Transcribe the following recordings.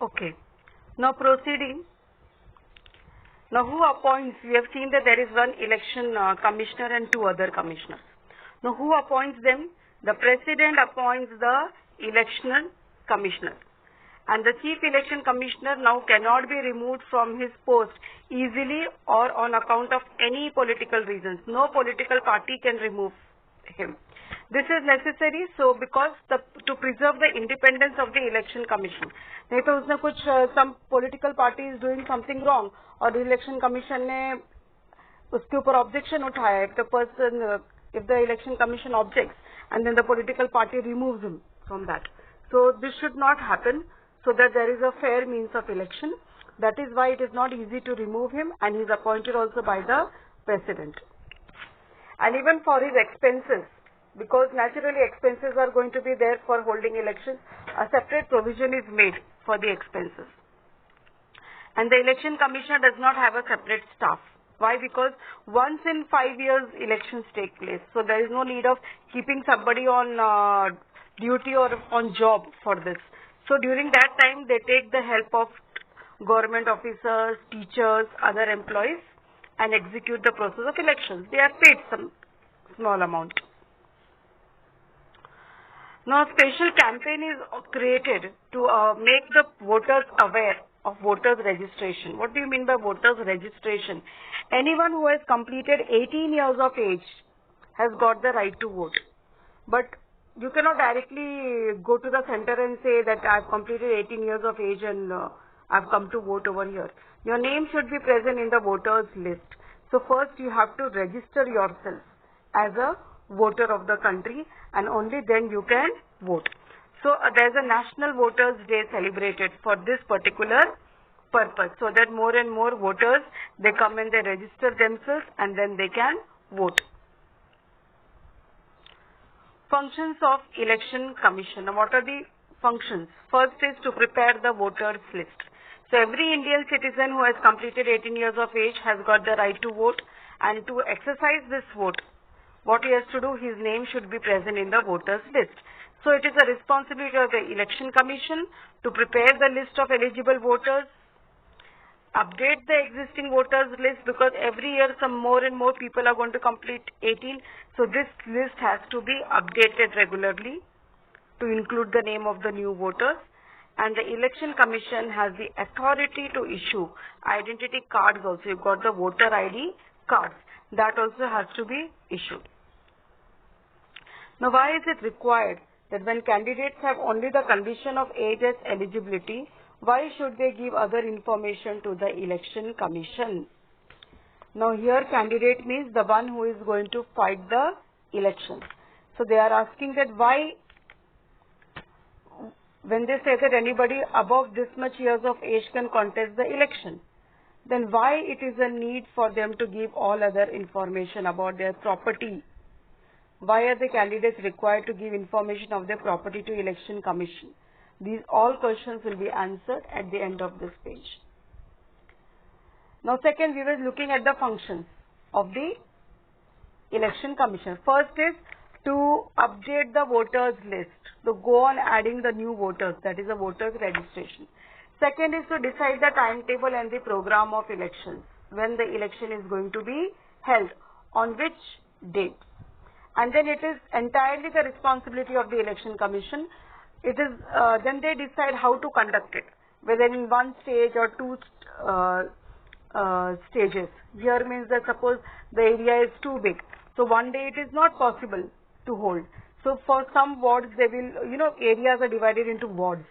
Okay. Now proceeding. Now who appoints? We have seen that there is one election commissioner and two other commissioners. Now who appoints them? The president appoints the election commissioner. And the chief election commissioner now cannot be removed from his post easily or on account of any political reasons. No political party can remove him. This is necessary because to preserve the independence of the election commission. नहीं तो उसने कुछ some political party is doing something wrong और election commission ने उसके ऊपर objection उठाया. If the election commission objects and then the political party removes him from that. So this should not happen, so that there is a fair means of election. That is why it is not easy to remove him, and he is appointed also by the president. And even for his expenses, because naturally expenses are going to be there for holding elections, a separate provision is made for the expenses. And the election commissioner does not have a separate staff. Why? Because once in 5 years elections take place. So there is no need of keeping somebody on duty or on job for this. So during that time they take the help of government officers, teachers, other employees and execute the process of elections. They are paid some small amount. Now a special campaign is created to make the voters aware of voters registration. What do you mean by voters registration? Anyone who has completed 18 years of age has got the right to vote. But you cannot directly go to the center and say that I have completed 18 years of age and I have come to vote over here. Your name should be present in the voters list. So first you have to register yourself as a voter of the country and only then you can vote. So there is a National Voters Day celebrated for this particular purpose, so that more and more voters, they come and they register themselves and then they can vote. Functions of Election Commission. Now, what are the functions? First is to prepare the voters list. So every Indian citizen who has completed 18 years of age has got the right to vote, and to exercise this vote, what he has to do, his name should be present in the voters list. So it is a responsibility of the Election Commission to prepare the list of eligible voters, update the existing voters list, because every year some more and more people are going to complete 18. So this list has to be updated regularly to include the name of the new voters. And the Election Commission has the authority to issue identity cards also. You've got the voter ID cards. That also has to be issued. Now why is it required that when candidates have only the condition of age as eligibility, why should they give other information to the Election Commission? Now here candidate means the one who is going to fight the election. So they are asking that why, when they say that anybody above this much years of age can contest the election, then why it is a need for them to give all other information about their property? Why are the candidates required to give information of their property to Election Commission? These all questions will be answered at the end of this page. Now second, we were looking at the functions of the Election Commission. First is to update the voters list, to go on adding the new voters, that is the voters registration. Second is to decide the timetable and the program of elections, when the election is going to be held, on which date. And then it is entirely the responsibility of the Election Commission. It is then they decide how to conduct it, whether in one stage or two stages. Here means that suppose the area is too big, so one day it is not possible to hold. So for some wards they will, areas are divided into wards.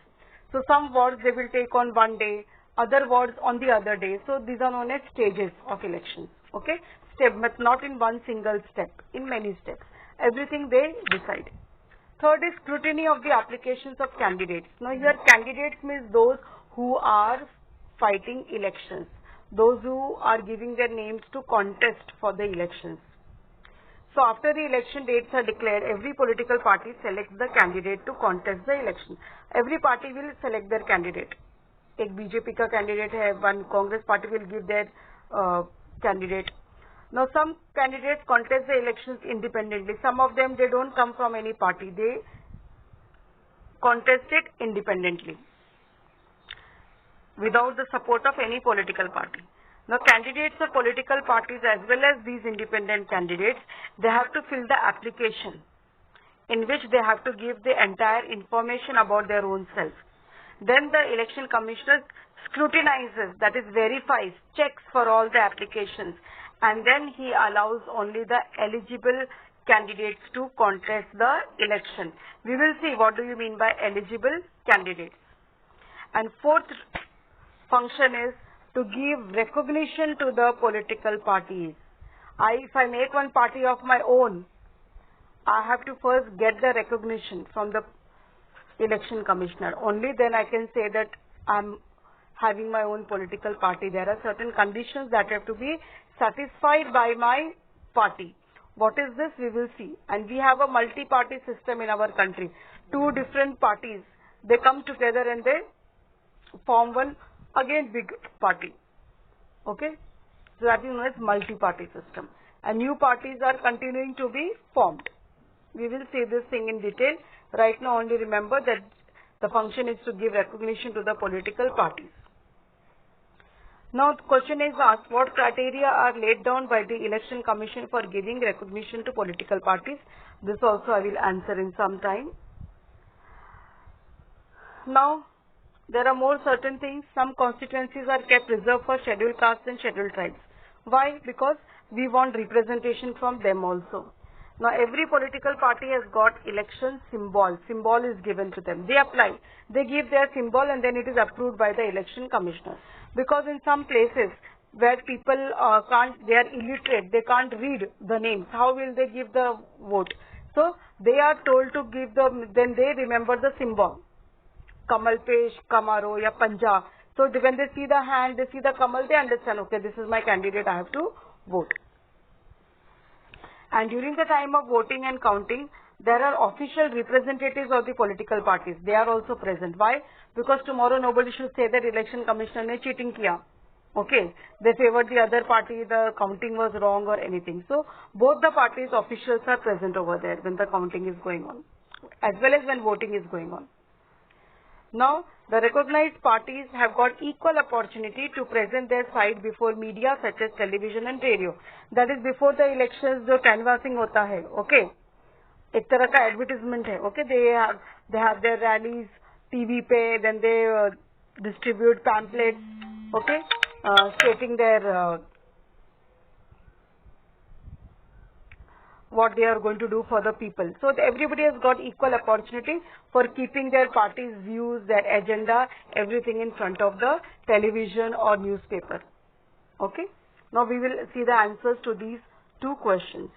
So some wards they will take on one day, other wards on the other day. So these are known as stages of elections. Okay, step, but not in one single step, in many steps. Everything they decide. Third is scrutiny of the applications of candidates. Now here candidates means those who are fighting elections, those who are giving their names to contest for the elections. So after the election dates are declared, every political party selects the candidate to contest the election. Every party will select their candidate. एक BJP का candidate है, one Congress party will give their candidate. Now some candidates contest the elections independently. Some of them, they don't come from any party. They contest it independently. without the support of any political party. Now, candidates of political parties as well as these independent candidates, they have to fill the application in which they have to give the entire information about their own self. Then the election commissioner scrutinizes, that is verifies, checks for all the applications, and then he allows only the eligible candidates to contest the election. We will see what do you mean by eligible candidates. And fourth function is to give recognition to the political parties. If I make one party of my own, I have to first get the recognition from the election commissioner. Only then I can say that I'm having my own political party. There are certain conditions that have to be satisfied by my party. What is this? We will see. And we have a multi-party system in our country. Two different parties, they come together and they form one, again, big party. Okay? So that is known as multi-party system. And new parties are continuing to be formed. We will see this thing in detail. Right now, only remember that the function is to give recognition to the political parties. Now, the question is asked, what criteria are laid down by the Election Commission for giving recognition to political parties? This also I will answer in some time. Now, there are more certain things. Some constituencies are kept reserved for scheduled castes and scheduled tribes. Why? Because we want representation from them also. Now, every political party has got election symbol. Symbol is given to them. They apply. They give their symbol and then it is approved by the election commissioner. Because in some places where people they are illiterate, they can't read the names. How will they give the vote? So, they are told to give then they remember the symbol. Kamal Pesh, Kamaro, ya Panja. So, when they see the hand, they see the Kamal, they understand, okay, this is my candidate, I have to vote. And during the time of voting and counting, there are official representatives of the political parties. They are also present. Why? Because tomorrow nobody should say that election commissioner ne cheating kiya. Okay. They favored the other party, the counting was wrong or anything. So, both the parties' officials are present over there when the counting is going on, as well as when voting is going on. Now, the recognized parties have got equal opportunity to present their side before media such as television and radio. That is before the elections जो canvassing होता है, okay? एक तरह का advertisement है, okay? They have their rallies TV पे, then they distribute pamphlets, okay? Stating their what they are going to do for the people. So everybody has got equal opportunity for keeping their party's views, their agenda, everything in front of the television or newspaper. Okay. Now we will see the answers to these two questions.